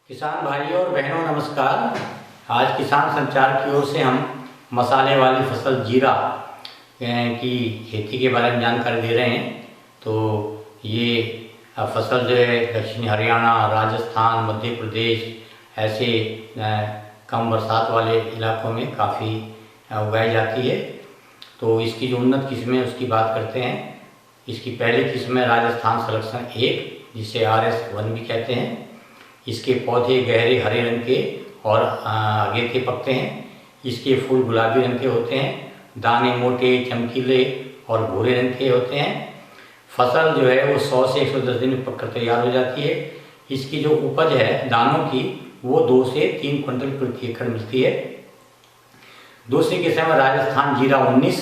किसान भाइयों और बहनों नमस्कार। आज किसान संचार की ओर से हम मसाले वाली फसल जीरा की खेती के बारे में जानकारी दे रहे हैं। तो ये फसल जो है दक्षिणी हरियाणा, राजस्थान, मध्य प्रदेश ऐसे कम बरसात वाले इलाकों में काफ़ी उगाई जाती है। तो इसकी जो उन्नत किस्में है उसकी बात करते हैं। इसकी पहली किस्म है राजस्थान सिलेक्शन 1, जिसे RS1 भी कहते हैं। इसके पौधे गहरे हरे रंग के और आगे के पकते हैं। इसके फूल गुलाबी रंग के होते हैं। दाने मोटे, चमकीले और भूरे रंग के होते हैं। फसल जो है वो 100 से 110 दिन में पककर तैयार हो जाती है। इसकी जो उपज है दानों की वो 2 से 3 क्विंटल प्रति एकड़ मिलती है। दूसरी किस्म है राजस्थान जीरा 19,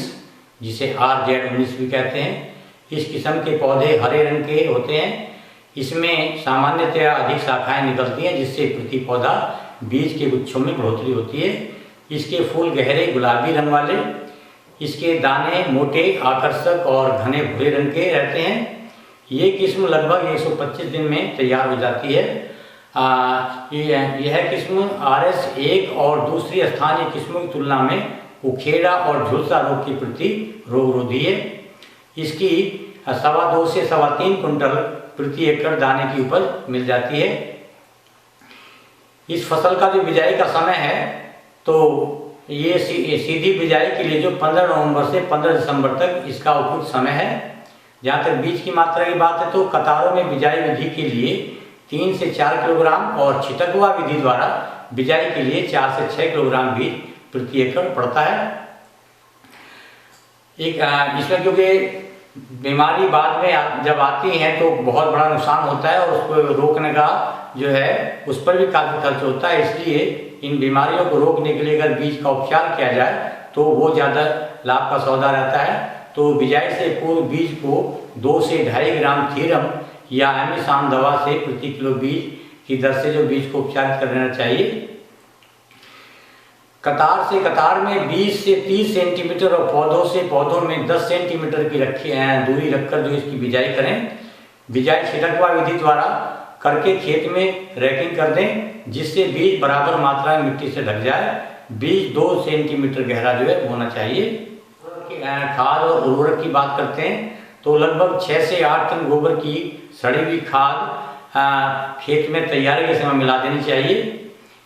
जिसे RZ19 भी कहते हैं। इस किस्म के पौधे हरे रंग के होते हैं। इसमें सामान्यतया अधिक शाखाएं निकलती हैं, जिससे प्रति पौधा बीज के गुच्छों में बढ़ोतरी होती है। इसके फूल गहरे गुलाबी रंग वाले, इसके दाने मोटे, आकर्षक और घने भूरे रंग के रहते हैं। ये किस्म लगभग 125 दिन में तैयार हो जाती है। यह किस्म RS1 और दूसरी स्थानीय किस्मों की तुलना में उखेड़ा और झुलसा रोग के प्रति रोगरोधी है। इसकी 2.25 से 3.25 कुंटल प्रति एकड़ दाने की उपज मिल जाती है। इस फसल का जो बिजाई का समय है तो ये सीधी बिजाई के लिए जो 15 नवंबर से 15 दिसंबर तक इसका उपयुक्त समय है। जहाँ तक बीज की मात्रा की बात है तो कतारों में बिजाई विधि के लिए 3 से 4 किलोग्राम और छिटकवा विधि द्वारा बिजाई के लिए 4 से 6 किलोग्राम बीज प्रति एकड़ पड़ता है। इसमें क्योंकि बीमारी बाद में जब आती है तो बहुत बड़ा नुकसान होता है और उसको रोकने का जो है उस पर भी काफ़ी खर्च होता है। इसलिए इन बीमारियों को रोकने के लिए अगर बीज का उपचार किया जाए तो वो ज़्यादा लाभ का सौदा रहता है। तो बिजाई से पूर्व बीज को 2 से 2.5 ग्राम थीरम या एमिसान दवा से प्रति किलो बीज की दर से जो बीज को उपचारित कर लेना चाहिए। कतार से कतार में 20 से 30 सेंटीमीटर और पौधों से पौधों में 10 सेंटीमीटर की दूरी रखकर जो इसकी बिजाई करें। बिजाई छिटकवा विधि द्वारा करके खेत में रैकिंग कर दें, जिससे बीज बराबर मात्रा में मिट्टी से ढक जाए। बीज 2 सेंटीमीटर गहरा जो है होना चाहिए। खाद और उर्वरक की बात करते हैं तो लगभग 6 से 8 टन गोबर की सड़ी हुई खाद खेत में तैयारी के समय मिला देनी चाहिए।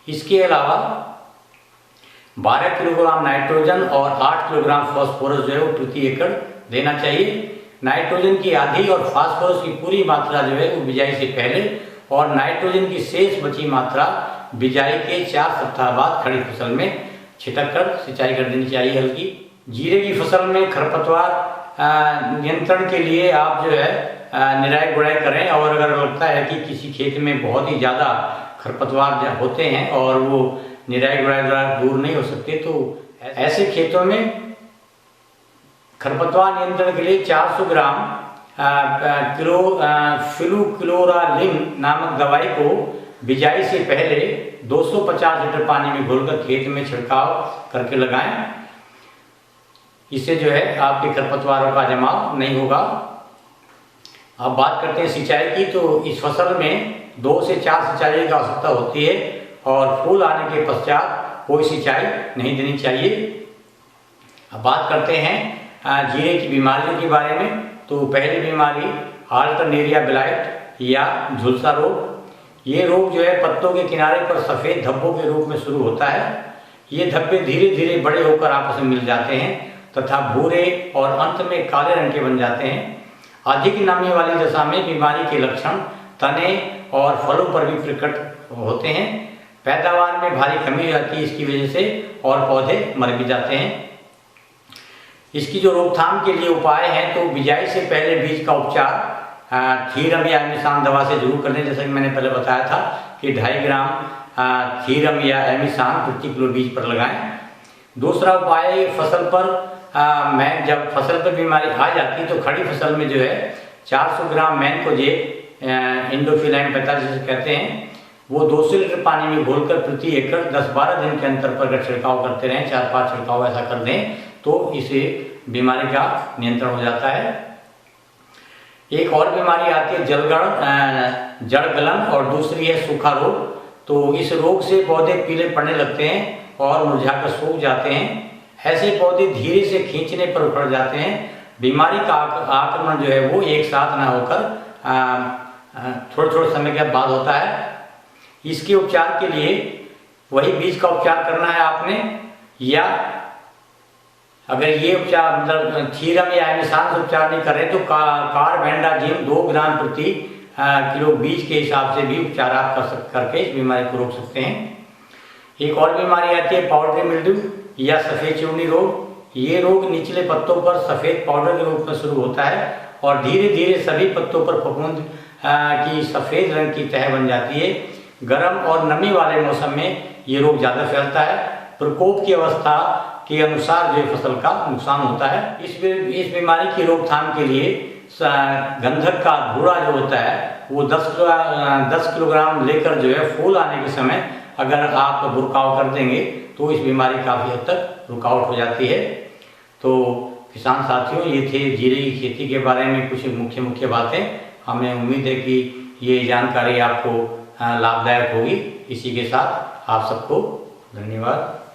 इसके अलावा 12 किलोग्राम नाइट्रोजन और 8 किलोग्राम फास्फोरस जो है वो प्रति एकड़ देना चाहिए। नाइट्रोजन की आधी और फास्फोरस की पूरी मात्रा जो है वो बिजाई से पहले और नाइट्रोजन की शेष बची मात्रा बिजाई के 4 सप्ताह बाद खड़ी फसल में छिटक कर सिंचाई कर देनी चाहिए हल्की। जीरे की फसल में खरपतवार नियंत्रण के लिए आप जो है निराई गुड़ाई करें। और अगर लगता है कि किसी खेत में बहुत ही ज़्यादा खरपतवार होते हैं और वो निराई गुड़ाई द्वारा दूर नहीं हो सकते तो ऐसे खेतों में खरपतवार नियंत्रण के लिए 400 ग्राम फ्लूक्लोरालिन नामक दवाई को बिजाई से पहले 250 लीटर पानी में घोलकर खेत में छिड़काव करके लगाएं। इससे जो है आपके खरपतवारों का जमाव नहीं होगा। अब बात करते हैं सिंचाई की। तो इस फसल में 2 से 4 सिंचाई की आवश्यकता होती है और फूल आने के पश्चात कोई सिंचाई नहीं देनी चाहिए। अब बात करते हैं जीरे की बीमारियों के बारे में। तो पहली बीमारी अल्टरनेरिया ब्लाइट या झुलसा रोग। ये रोग जो है पत्तों के किनारे पर सफ़ेद धब्बों के रूप में शुरू होता है। ये धब्बे धीरे धीरे बड़े होकर आपस में मिल जाते हैं तथा भूरे और अंत में काले रंग के बन जाते हैं। अधिक नमी वाली दशा में बीमारी के लक्षण तने और फलों पर भी प्रकट होते हैं। पैदावार में भारी कमी हो जाती है इसकी वजह से और पौधे मर भी जाते हैं। इसकी जो रोकथाम के लिए उपाय हैं तो बिजाई से पहले बीज का उपचार थीरम या एमिसान दवा से जरूर कर लें। जैसा कि मैंने पहले बताया था कि 2.5 ग्राम थीरम या एमिसान प्रति किलो बीज पर लगाएं। दूसरा उपाय फसल पर जब फसल पर बीमारी आ जाती है तो खड़ी फसल में जो है 400 ग्राम मैनकोजेब इंडोफिलाइन 45 जिसे कहते हैं वो 200 लीटर पानी में घोलकर प्रति एकड़ 10-12 दिन के अंतर पर अगर छिड़काव करते रहें, 4-5 छिड़काव ऐसा कर दें तो इसे बीमारी का नियंत्रण हो जाता है। एक और बीमारी आती है जड़ गलन और दूसरी है सूखा रोग। तो इस रोग से पौधे पीले पड़ने लगते हैं और मुरझाकर सूख जाते हैं। ऐसे पौधे धीरे से खींचने पर उखड़ जाते हैं। बीमारी का आक्रमण जो है वो एक साथ ना होकर थोड़े थोड़े समय के बाद होता है। इसके उपचार के लिए वही बीज का उपचार करना है आपने, या अगर ये उपचार मतलब थीरम या एमिसान से उपचार नहीं कर रहे तो कार्बेंडाजिम 2 ग्राम प्रति किलो बीज के हिसाब से भी उपचार आप करके इस बीमारी को रोक सकते हैं। एक और बीमारी आती है पाउडरी मिल्ड्यू या सफ़ेद चूनी रोग। ये रोग निचले पत्तों पर सफ़ेद पाउडर के रूप में शुरू होता है और धीरे धीरे सभी पत्तों पर फफूंद की सफ़ेद रंग की तह बन जाती है। गर्म और नमी वाले मौसम में ये रोग ज़्यादा फैलता है। प्रकोप की अवस्था के अनुसार जो फसल का नुकसान होता है। इस बीमारी की रोकथाम के लिए गंधक का धूरा जो होता है वो 10 किलोग्राम लेकर जो है फूल आने के समय अगर आप बुरकाव कर देंगे तो इस बीमारी काफ़ी हद तक रुकावट हो जाती है। तो किसान साथियों, ये थे जीरे की खेती के बारे में कुछ मुख्य बातें। हमें उम्मीद है कि ये जानकारी आपको लाभदायक होगी। इसी के साथ आप सबको धन्यवाद।